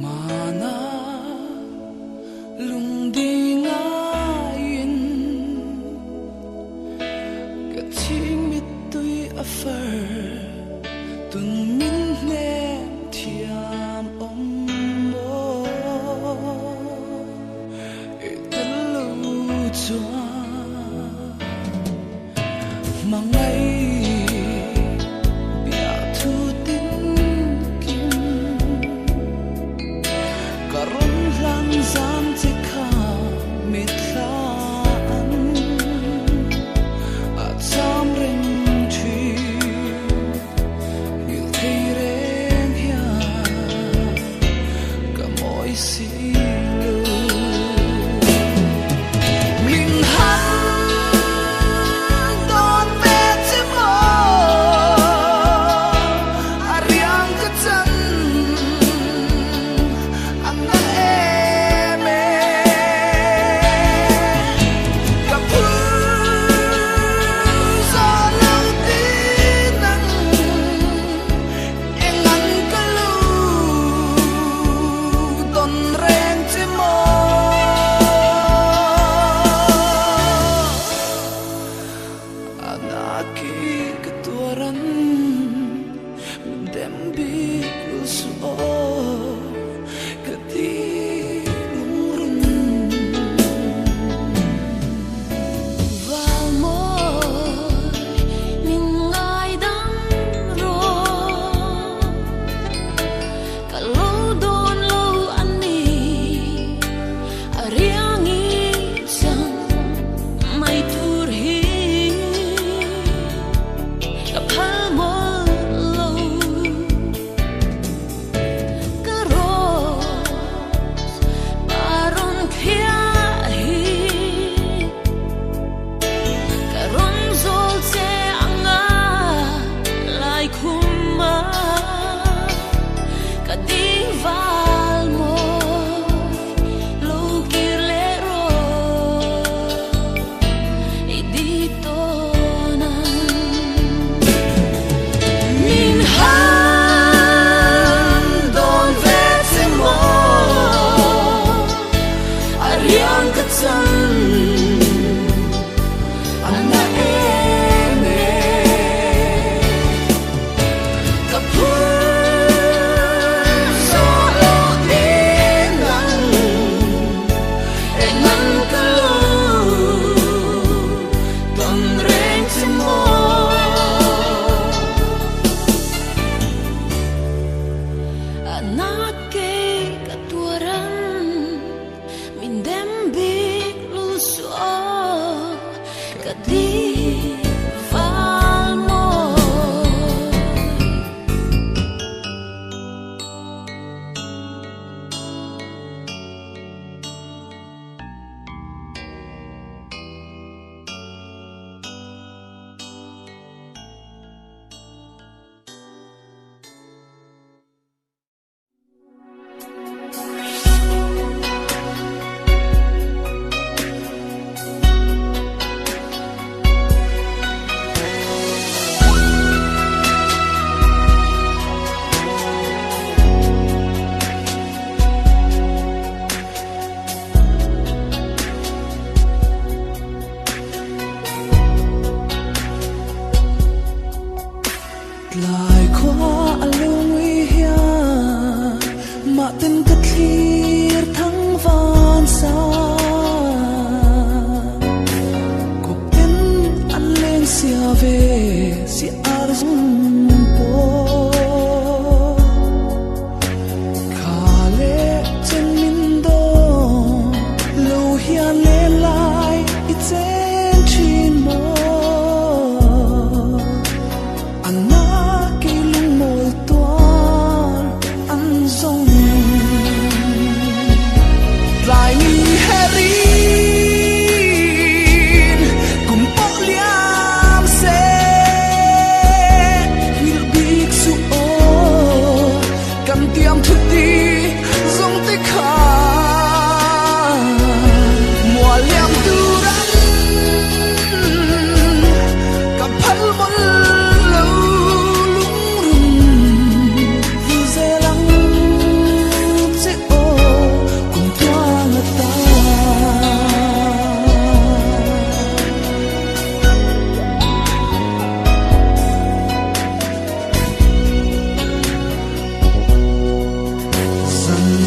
mana lung đi ngayin ka thing mit tui a far tun min nem thiam om mo e telu chua mangai Zam te kha mit thaan a cham ring thi il thei reng hia ka moi si lu min han don ve te mo a riang ka chan ang na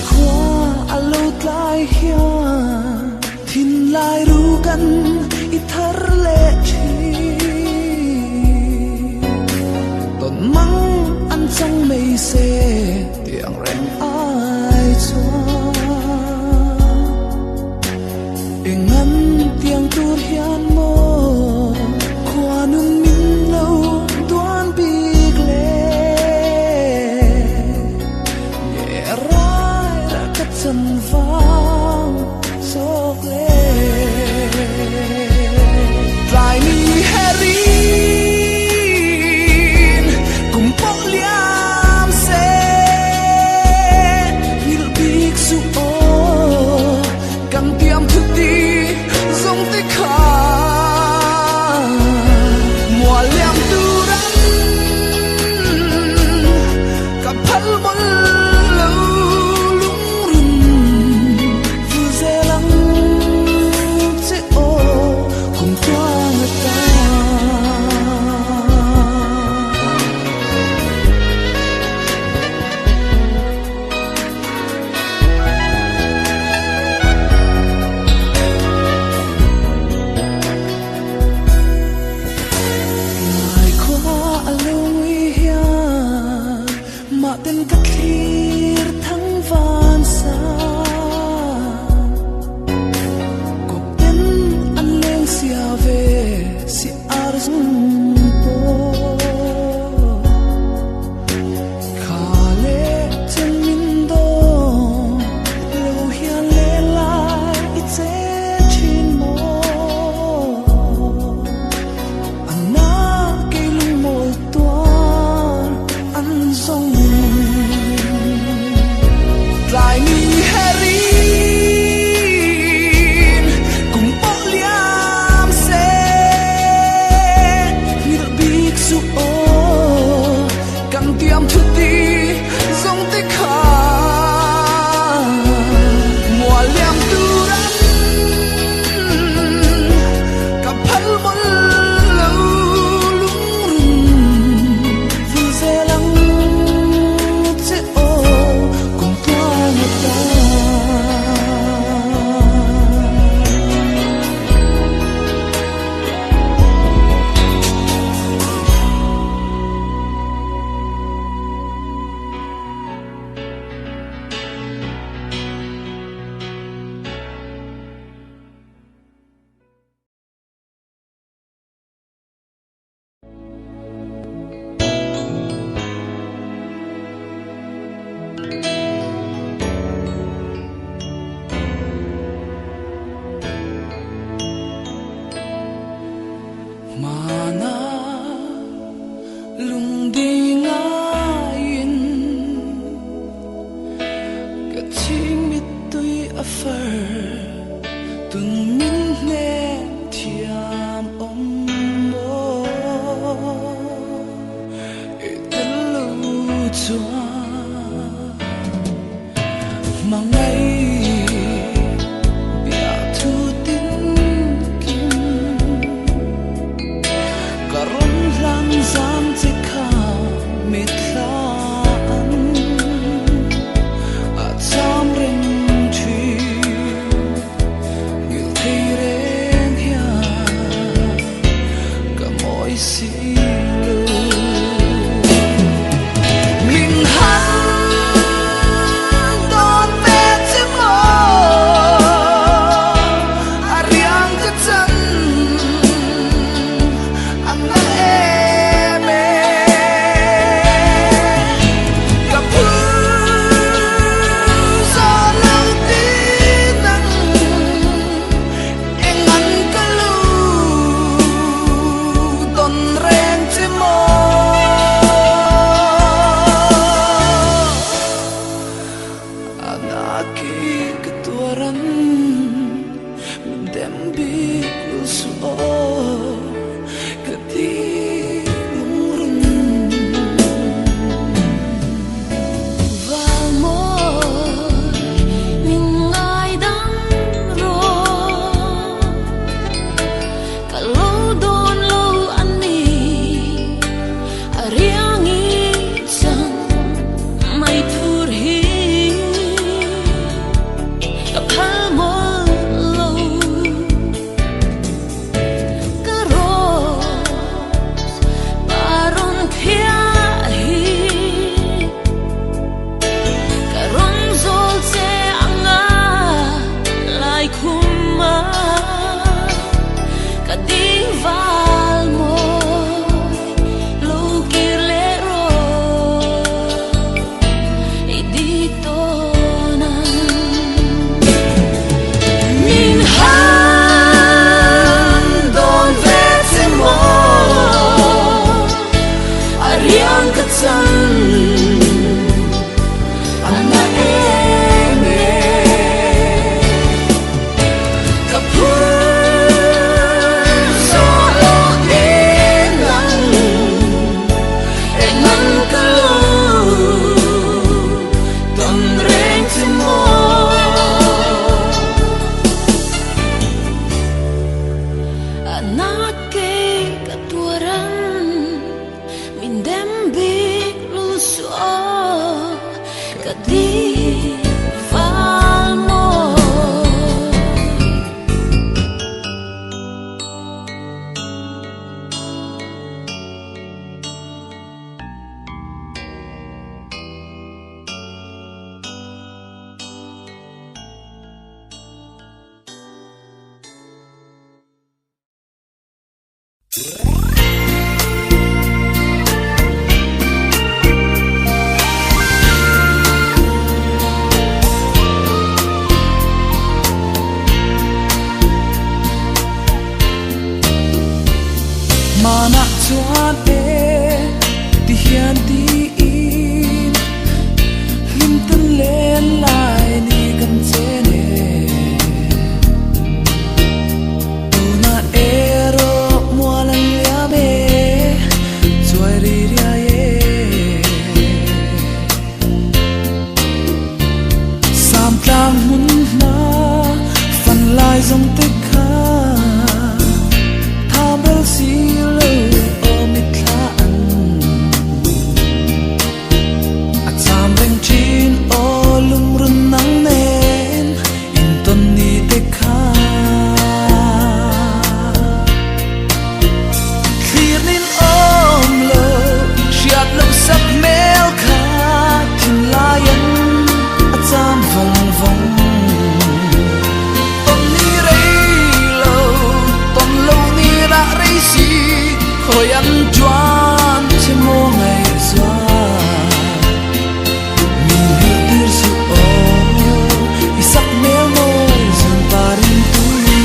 ขวาอโลกลายเฮียทินลายรู้กันอิทาร์เลชีต้นมังอันจังไม่เสเตียงแรงอายชัวเองงั้นเตียงตูเฮียนโมควานุ่มมินเลวดวนปีกเลเย่ร้ายรักกับฉันฟังโศกเลตรายมีแฮรีกุมโปเลียมเซนิลบิกสุโอกันเตรียมทุกทีทรงติขามัวเลี่ยมตูรันกับพัลบอลลูลุงรุนฟูเซลังเจโอคุมตัวเงตาเป็นกะคลีร์ทั้งวานซากบเป็นอันเลงเสียเวสิอาร์ซุมโปคาเลเจมินโดโลเฮียเลลาอิเจชินโมอันนาเกลุโมตัวอันทรงลายมีแฮรีกุมโปเลียมเซนิลบิกสุโอกันเตรียมทุกทีทรงติขามัวเลี่ยมตูรันกับพัลบอลลูลุงรุนฟูเซลังเจโอกุมตัวเงตาMana lung di ngayin Kaching mitui afar Tun min ne tiam om mo Itelu chua Mangai Bia thu tin kim Karon lang zam tika mitlaan At sam rin chi Ngil thay rin hiya Kamoy silo Min han don pete mo Ariang katan Ang naeme Kapuso lang tinang Ingan kalu Don rente mo Anaki ketuaran Mendembik lusuo Ketilurun Valmor Ningay dang ro Kalau don lo ani Ariang isang may turhi Mana chuan ti hian ti in lim tan len lai ni kan che ne tuna ero mualan lia me chuai ri ria ye sam tlang mun na fan lai zong te kha bel si lo o mit thla an at sam reng chin o lung run nang nen in ton ni te kha clear nin om lo shiat lo sak mel kha thin layan at sam vong vong khoi ăn choan che mo ngày xóa mình hiểutir su o isak mel moi zon parin tui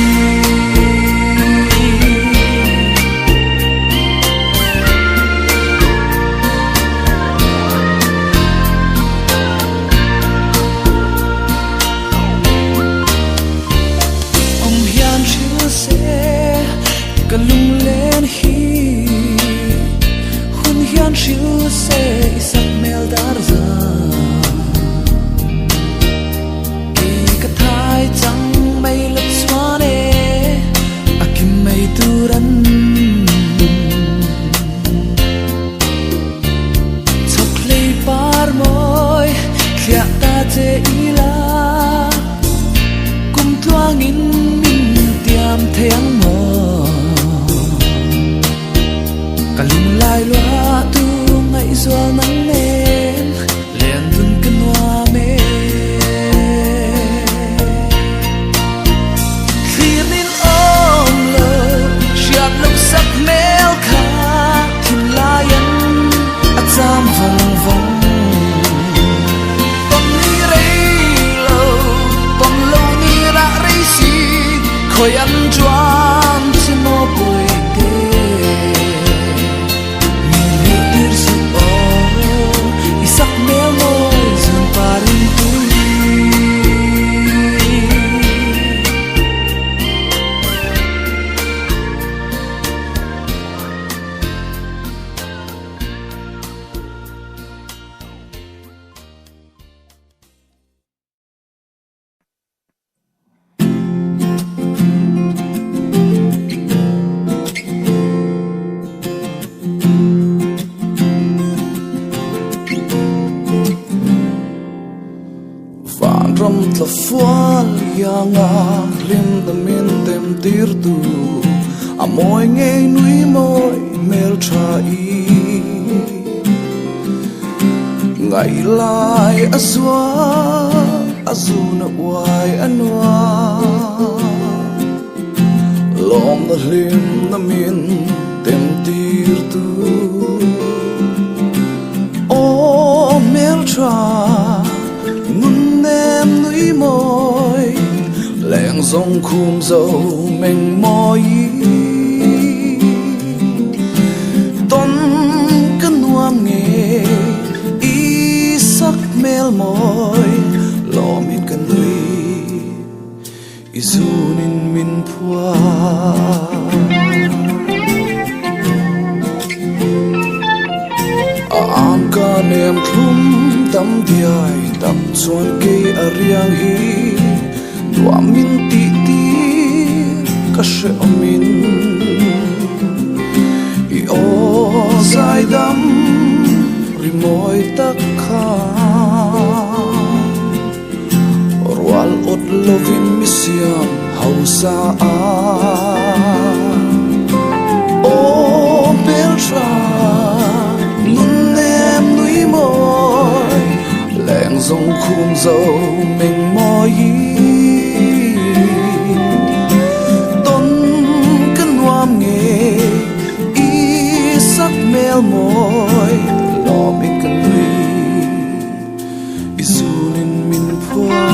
om hian chiu se kalung len hi hian shiu se isak mel dar za ki ka thai chang mai lat swane akim mai turan chok lei par moi khia ta che ila kum tuang in min tiam theng mo kalung lai loa tu ngai zua nang nen len dun kanwa me clear nin om lo shiat lo sak mel kha thin layan at sam vong vong tom ni rei lo ni ra rei si khoi an chuan si mo pui tla fual yanga rim da min tem tir tu amoy ngei nui moi mel trai ngai lai aswa azuna wai anwa lom da rim da min tem tir tu o mel trai em núi môi lẹng dòng khum dầu mình môi tôn cân nuam nghề ý sắc mel môi lo min cân núi ý du nín min phua an ca niệm thum tâm thiai tập chuan cây ariang hi dua min ti ti ka she min i o sai dam ri moi tak kha rual ot lovin misiam hausa a o beltra nun em nui moi lẹng dòng khum dầu mình môi tôn cân hoam nghề môi lo mình cần lui isunin min phua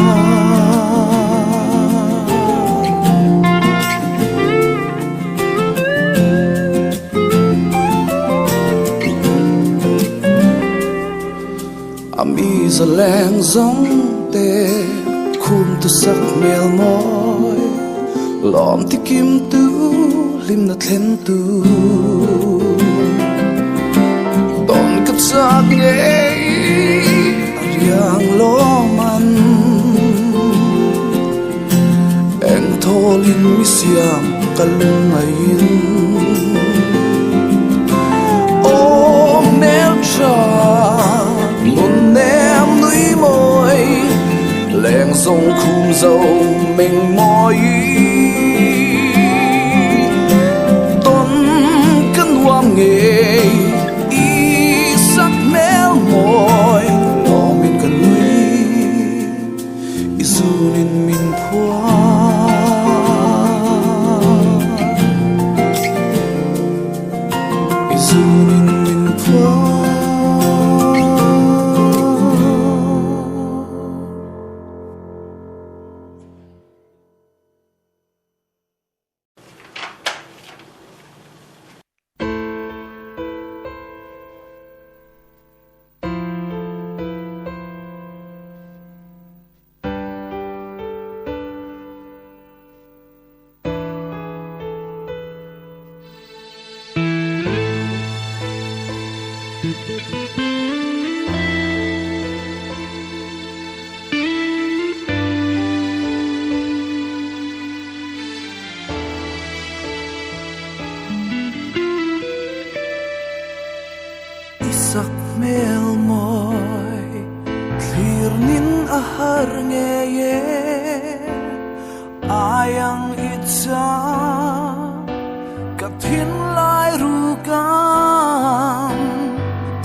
ami za leng zong te khum tu sak mel môi lom ti kim tu lim na thlen tu don kat sak nge riang lo man eng tholin mi siam kalung ain o mel cha mun nem nui môi leng zong khum dâu mình môi Wam nghe y sắc méo môi lo mình cần nuôi isu nên mình phua isu nên mình phua sak mel môi clear nin ahar nge ye ayang itza kathin lai rugan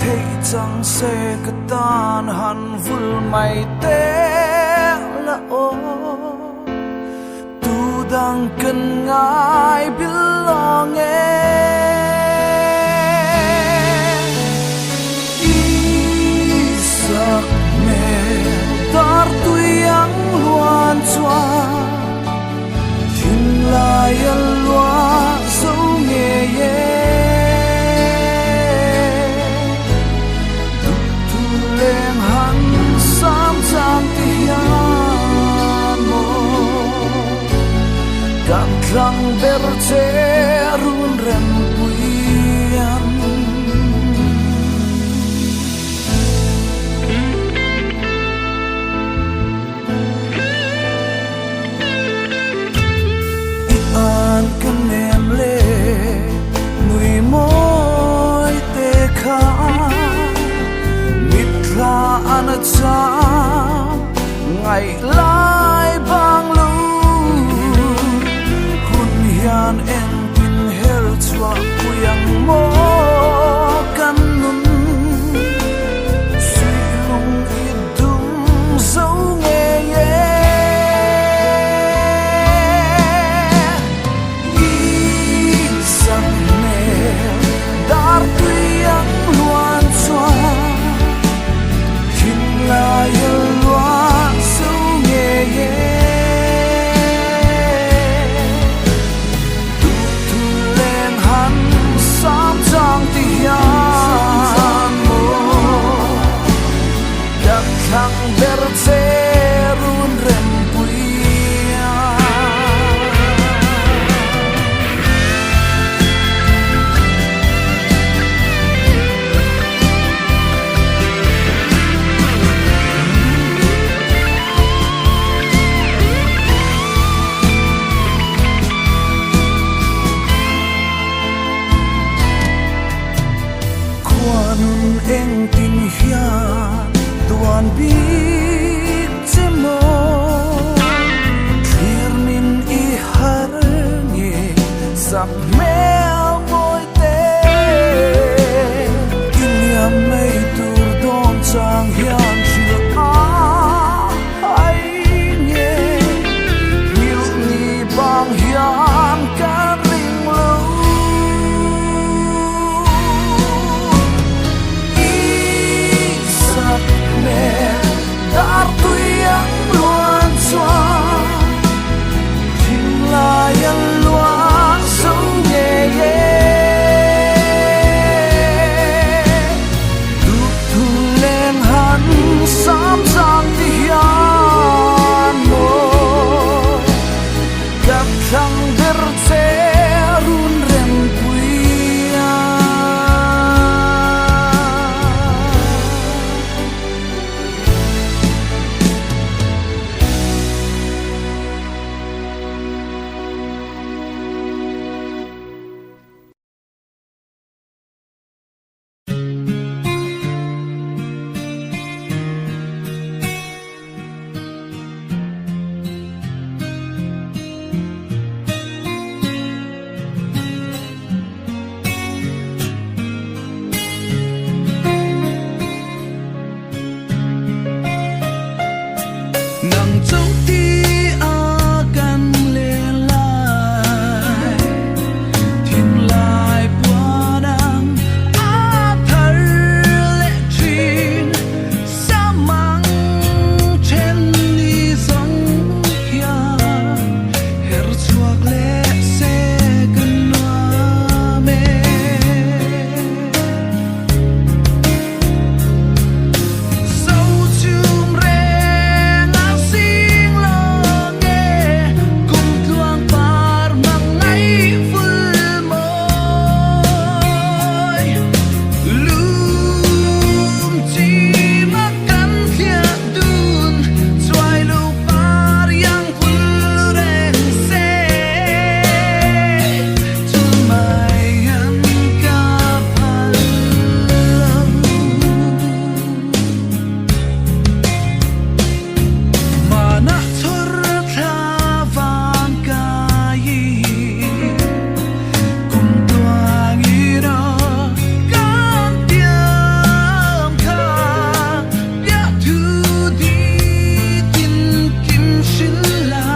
thei chang se katan han vul mai te la o tu dang kan ngai belong tar tuyang luan chua tin lai lua so nghe ye tu leng han sam chang ti hian mo kan thlang ber che run rem puian ana cha ngày lai bang lu hun hian en tin hel chua kuyang mo kan nun si lung i dum zo nge ye i sam me dar tuyang luan chua la yêu loa sâu nghe nang trong ti akan le lai thiên lai qua đang a thar lệ trin sa mang trên đi sông ya her chuak lệ se kan noa me sâu chum re nga sing lo nghe cùng tuang par mang ngay phul môi lum chi makan thia dun choai lu par yang phul reng se tu mai an ka phal mana thor tha van kai kum tuang ira kan tiam kha ya thu di tin kim shin la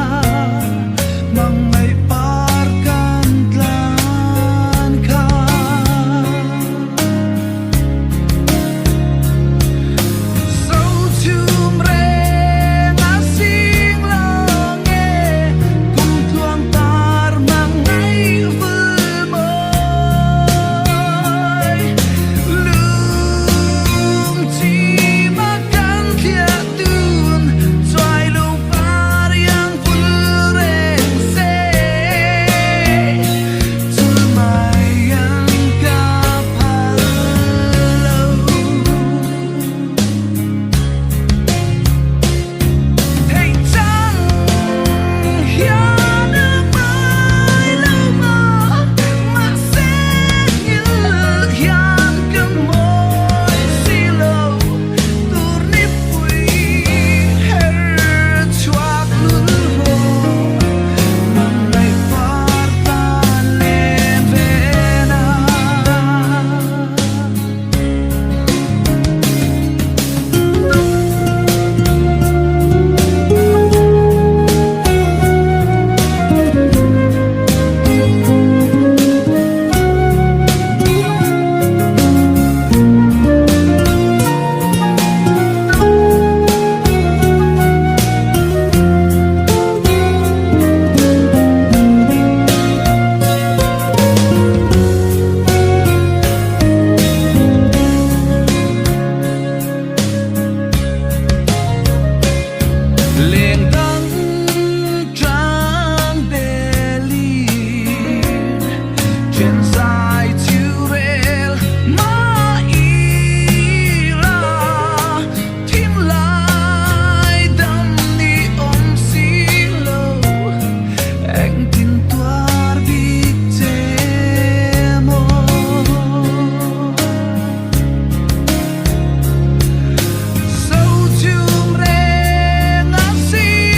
mang mai par kan tlan kha sâu chum re nga sing lo nghe cùng tuang par mang ngay phul môi lum chi makan thia dun choai lu par yang phul reng se tu mai an ka phal hey chang hian mai lâu mà sẽ như hian cái môi xì lâu tur nếp vui her chuak lul ho mang ngay par tan lên về na liền tăng trăng Berlin trên dài chiều rail mà ý là thiên lai đâm đi ôm xí lâu anh tin toar biết thế mô sâu chum re nga sing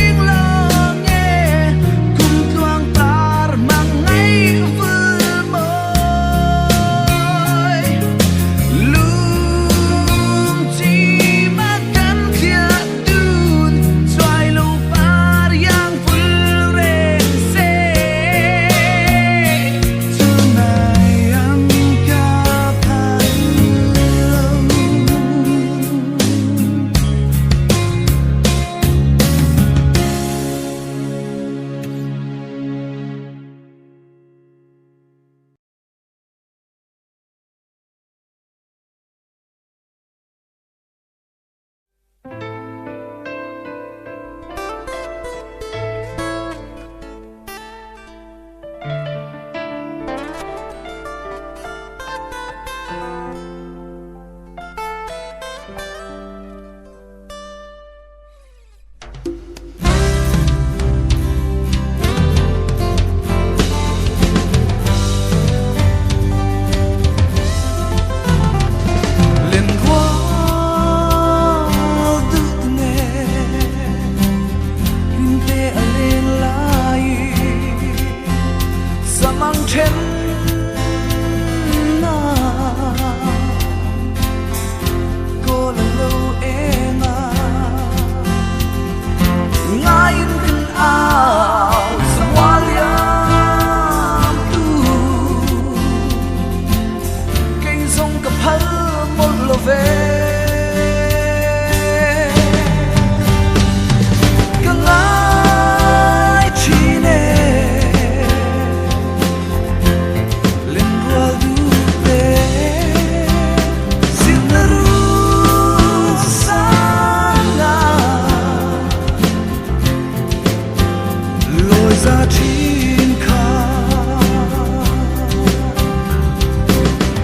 ra chín khá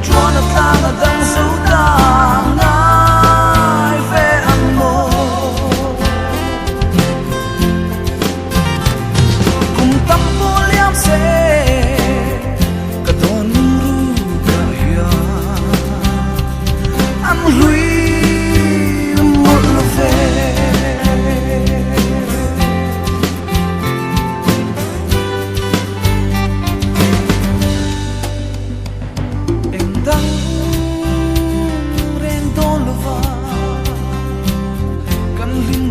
cho nó ta là đang dấu ta ngài về ăn mồ cùng tâm vô liam sẽ cả tôn ru cả hiền ăn lui một lần về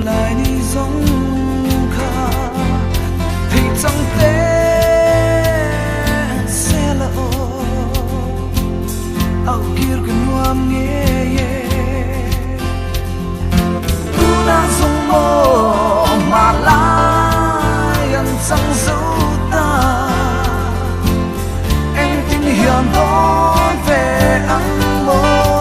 lại đi giống khá thì chẳng thể sẽ là áo kia cần nuam nghe tu đã dùng mồ mà lại ăn chẳng dấu ta em tin hiền đón về ăn mồ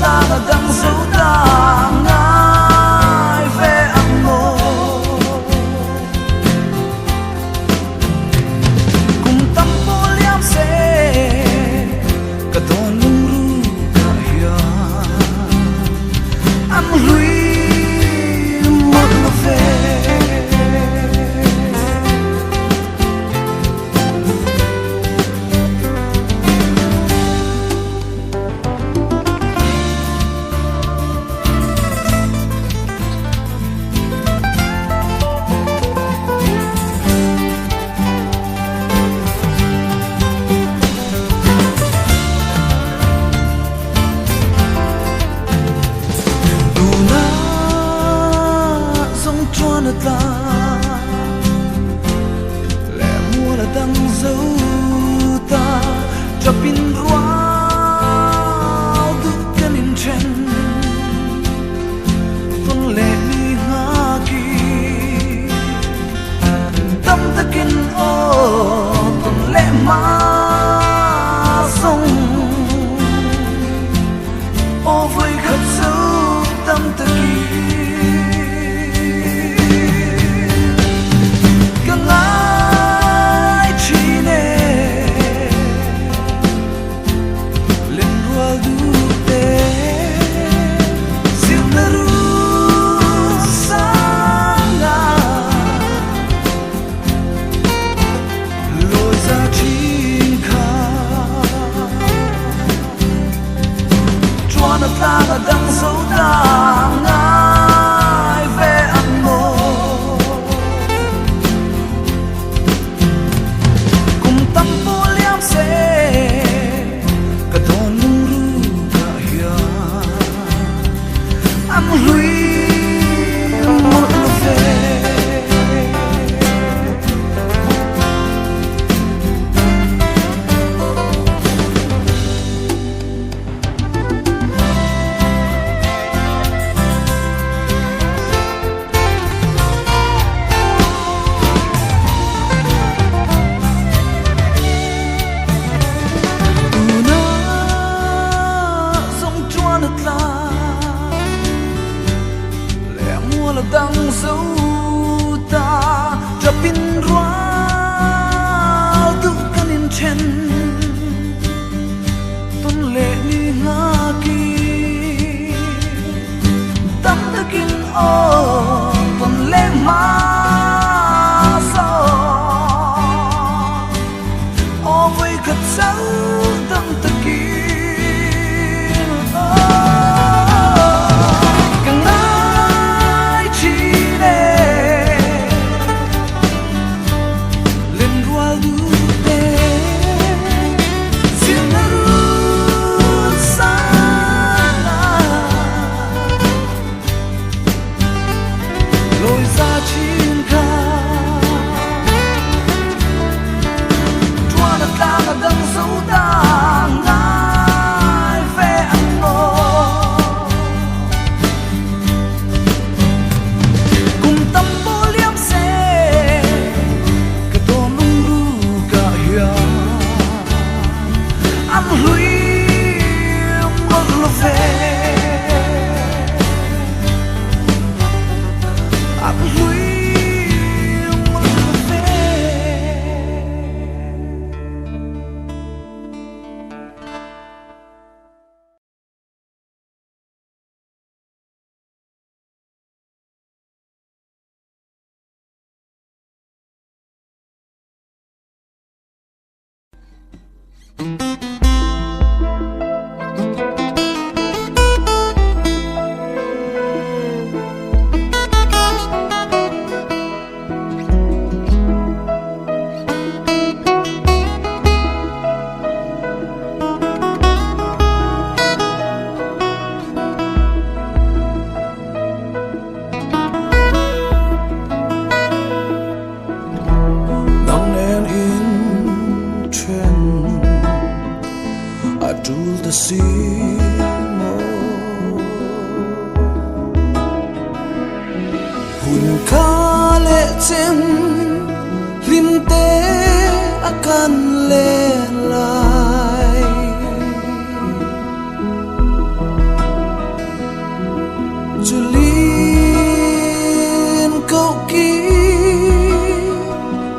ta là đang dấu ta ngài về ăn mồ cùng tâm vô liam sẽ cả tôn ru cả hiền ăn lui một lần về ta lẽ mua là đang dấu ta cho pin roao tu cái niềm chen tuần lễ đi ha kỳ tâm ta kinh ô tuần lễ mà sông ô với khát dấu tâm ta kỳ ta là đang dấu ta ngài về ăn mồ cùng tâm vô liam sẽ cả tôn ru cả hiền ăn lui một lần về đang dấu ta cho pin roao tu cái niềm chen tuần lễ đi nga kỳ tâm ta kinh ô tuần lễ mà sao ô với khát dấu tâm ta kinh lối ra chín khá cho ta là đang dấu ta the sea more hun ka le chem lim te akan le lai Julin câu ki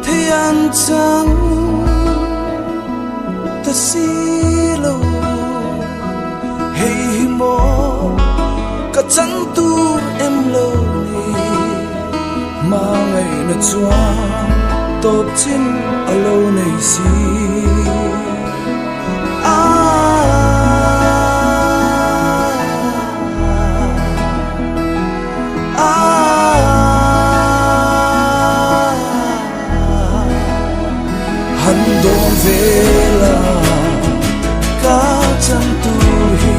thian chang ta si lo hey mo ka chang tu em lo ni ma ngày na chua top chin alo nei si han don vela ka chang tu hi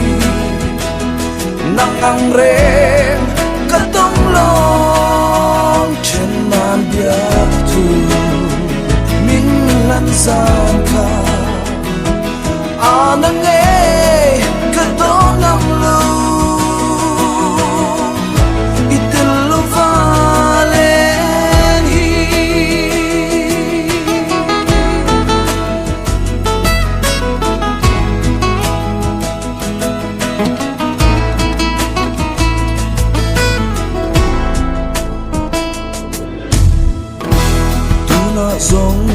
nang ang reng ka tong long chen man biak tu min lan san ka anang e ka tong ang lu itil lo valen hi giống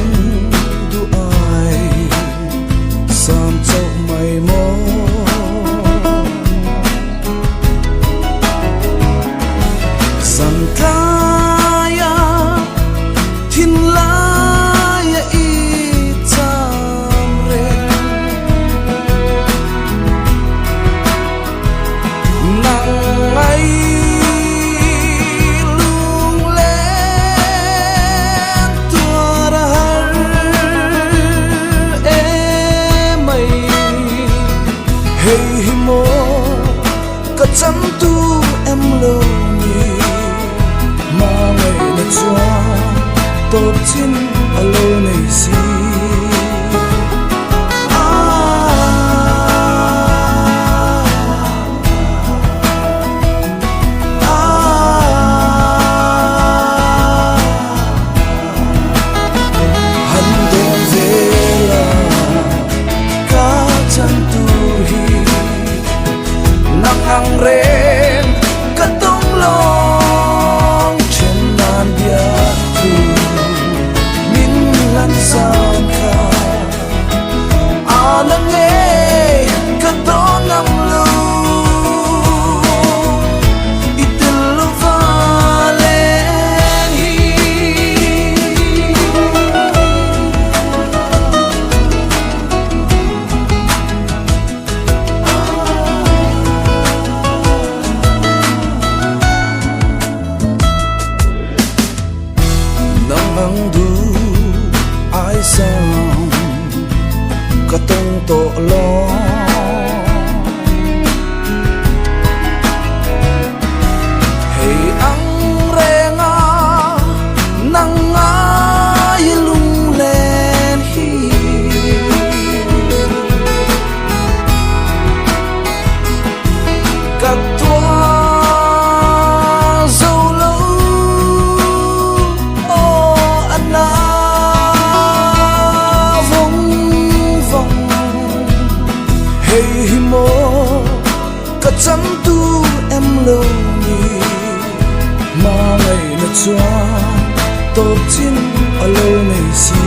du ai sam chau mai mo san kaya thin la ya i cham re nang ai hey mo ka cham tu em lo ni ma ngày na chua top chin alo nei si han don vela ka cham tu nang ang ren ka tong long chen nan biak tu min lan san ka anang e ka tong ang lu itil lo valen hi ang du ai sang ka tong to lo hey ang renga nang ai lung len hi ka tua hey mo ka cham tu em lo ni ma ngày na chua top chin alo nei si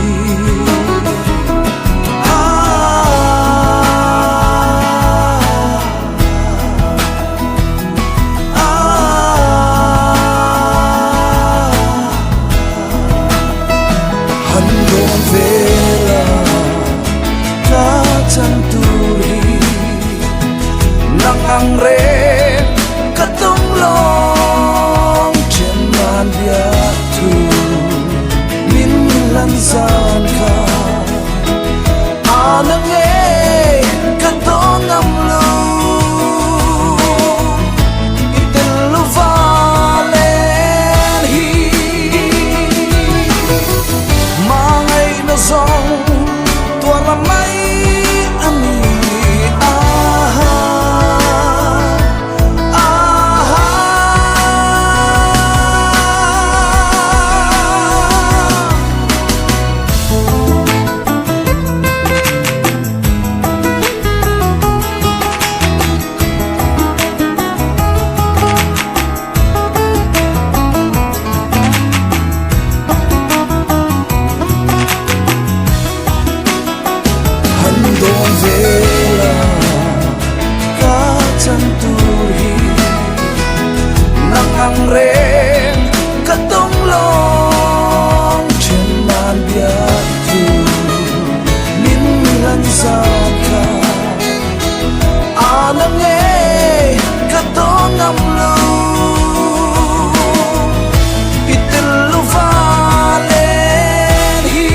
han don vela ka nang e katong am lu itel valen hi mangai na song tua la mai ami aha aha handong vela ka chanturi nang ang reng katong long chen man biat tu min lan sa ka anang e katong am lu itel valen hi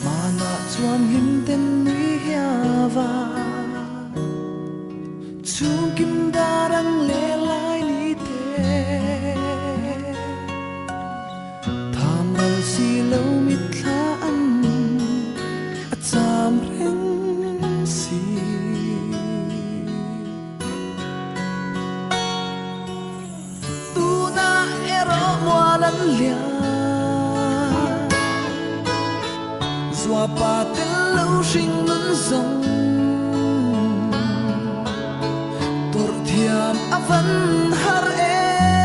mana chuan him ten nui hiava chung kim darang le lai ni te tham al si lo mit thla an a cham reng si tu na ero walan lia Zua pa tên lâu sinh ngân dòng Tор thiam a vẫn har em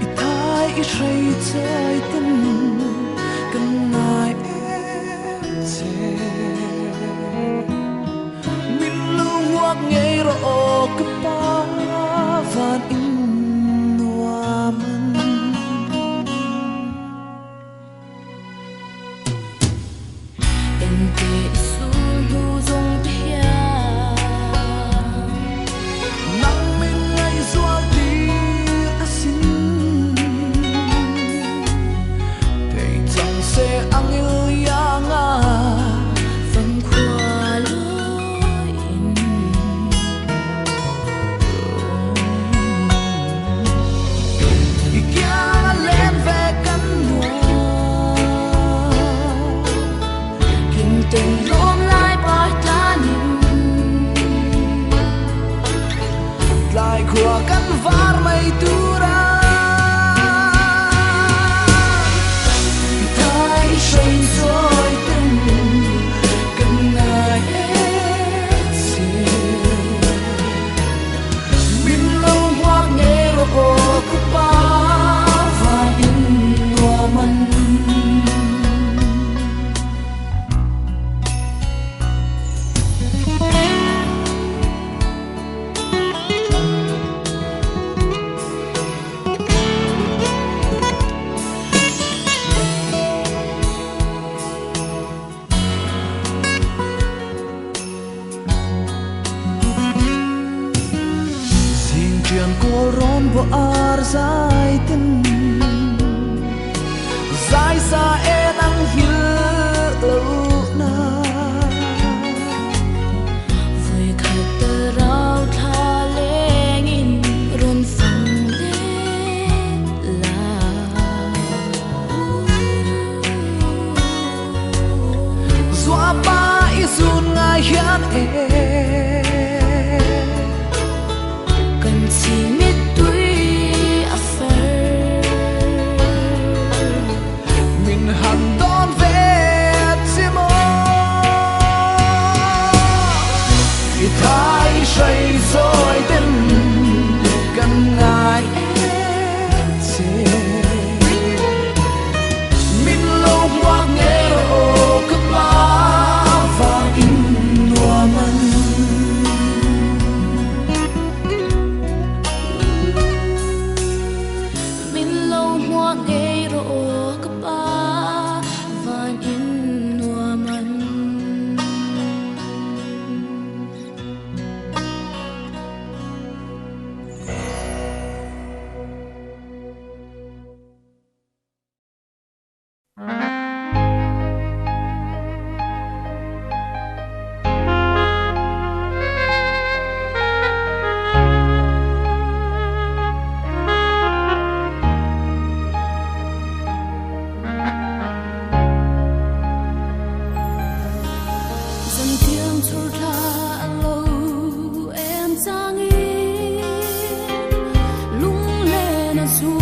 I thai I shay chơi tân Cần ngài em chê Min lưu ngoạc ngay rõ cơ pa Van in noa man Của căn var mây tu ra thái soi rồi tình cần ngài hết bin lâu hoa nghe rõ của ba và in hoa man chuyện cô ron vô ar dài tin dài xa e nắng hiu na vui khát tơ rau tha lên in ron phăng lên la zua ba isun ngai hian e su